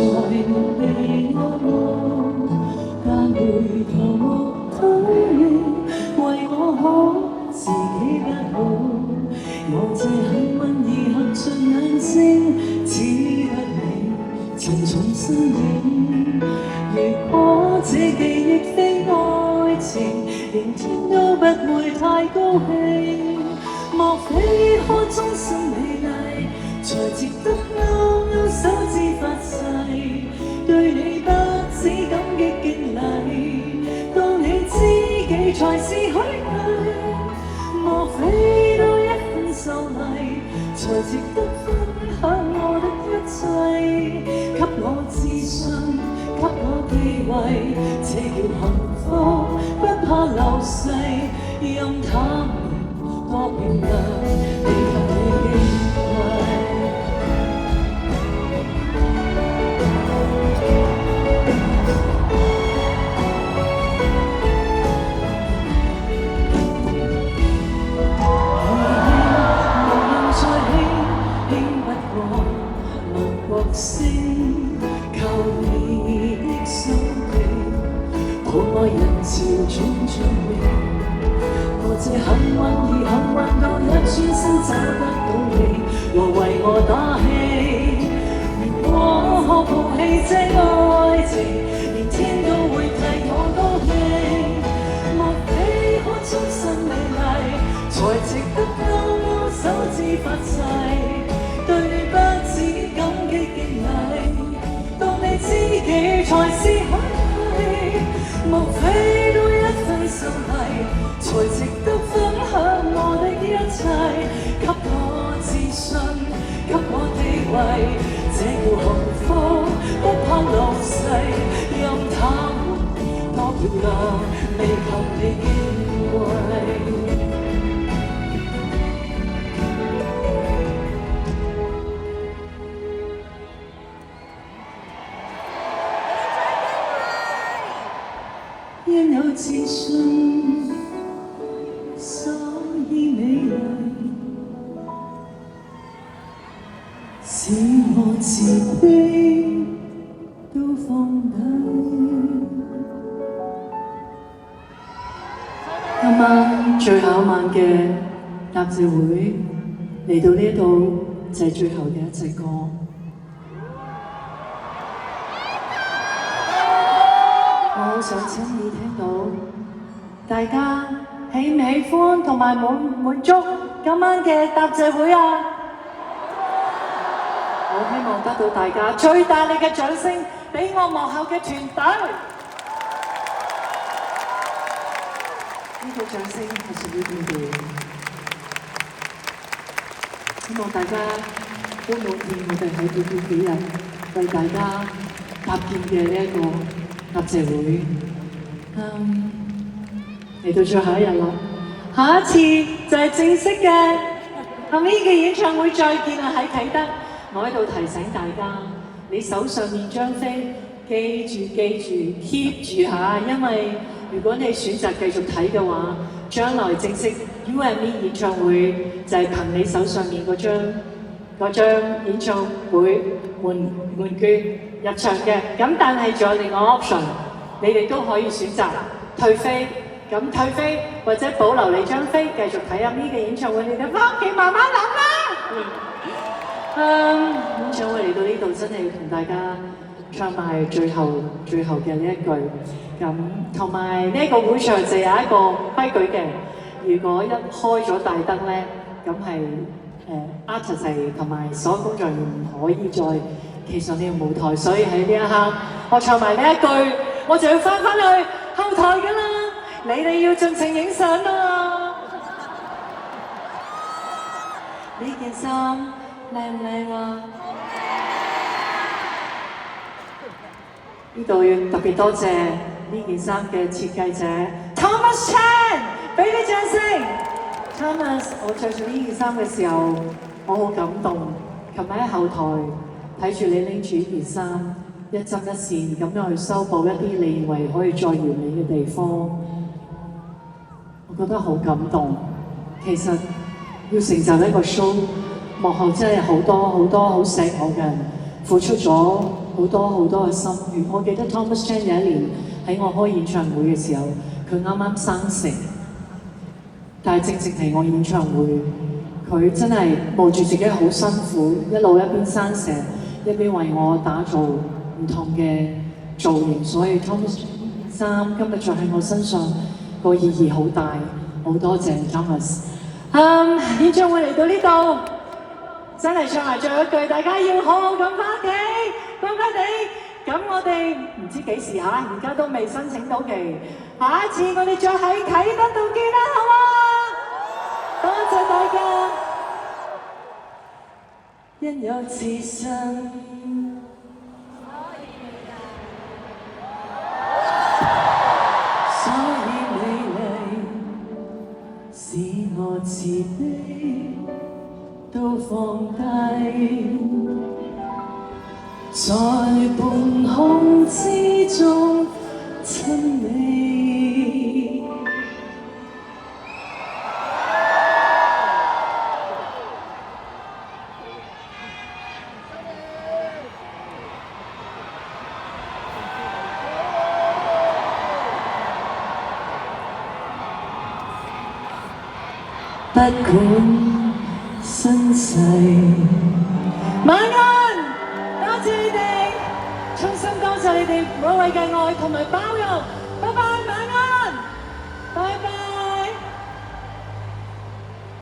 你眼望，但回頭莫推理，為我可自己不好。我這很溫意合着眼睛，只得你沉重身影。如果這記憶非愛情，連天都不會太高興。莫非可終身美麗，才值得勾勾手指發誓，對你不止感激敬禮，當你知己才是虛偽。莫非多一份秀麗，才值得分享我的一切，給我自信，給我地位，這叫幸福，不怕流逝，任他們多漂亮，你給你敬畏。星靠你的手臂，抱我人潮轉轉你，我這幸運到一轉身找得到你，來為我打氣。如果可抱棄這愛情，連天都會替我高興。莫非可終身美麗，才值得勾勾手指發誓，對你不止感激敬禮，當你知己才是虛偽。莫非多一份秀麗，才值得分享我的一切，給我自信，給我地位，這叫幸福，不怕流逝，任他們多漂亮，未及你敬畏。因有自信，所以美麗，使我自卑都放低。今晚最後一晚嘅答謝會嚟到呢度，就係最後嘅一隻歌。我好想親耳聽到大家喜唔喜歡同埋滿唔滿足今晚嘅答謝會啊！我希望得到大家最大力嘅掌聲，俾我幕後嘅團隊。呢個掌聲係屬於邊個？希望大家都滿意我哋喺短短幾日為大家搭建嘅呢一個答謝會，嚟到最後一日啦，下一次就係正式嘅阿咪嘅演唱會再見啦！喺啟德，我喺度提醒大家，你手上面張飛記住 keep 住下，因為如果你選擇繼續睇嘅話，將來正式 You and Me 演唱會就係憑你手上面嗰張演唱會門券入場嘅，咁但係仲有另外 option， 你哋都可以選擇退飛，咁退飛或者保留你張飛繼續睇阿咪嘅演唱會，你哋翻屋企慢慢諗啦。演唱會嚟到呢度真係要同大家唱埋最後嘅呢一句，咁同埋呢個會場就有一個規矩嘅，如果一開咗大燈咧，咁係artist 同埋所有工作人員唔可以再企上呢個舞台，所以喺呢一刻我唱埋呢一句，我就要翻去後台㗎啦，你哋要盡情影相啊！呢件衫靚唔靚啊？呢度要特別多謝呢件衫嘅設計者 Thomas Chan， 俾啲掌聲。Thomas， 我着住呢件衫嘅時候，我好感動。琴日喺後台睇住你拎住呢件衫，一針一線咁樣去修補一啲你認為可以再完美嘅地方，我覺得好感動。其實要成就一個 show，幕後真係好多好錫我嘅人付出咗好多好多嘅心願。我記得 Thomas Chan 有一年喺我開演唱會嘅時候，佢啱啱生成，但係正正係我演唱會，佢真係冒住自己好辛苦，一邊生成，一邊為我打造唔同嘅造型，所以 Thomas 衫今日着喺我身上個意義好大，好多謝 Thomas。演唱會嚟到呢度，真係唱埋最後一句，大家要好好咁翻屋企，乖乖地。咁我哋唔知幾時嚇，而家都未申請到期，下一次我哋再喺啟德度見啦，好嗎？多謝大家。因有自信。使我自卑都放低，在半空之中親你。不管身世，晚安，多謝你哋，衷心多謝你哋每位嘅愛同埋包容，拜拜，晚安，拜拜。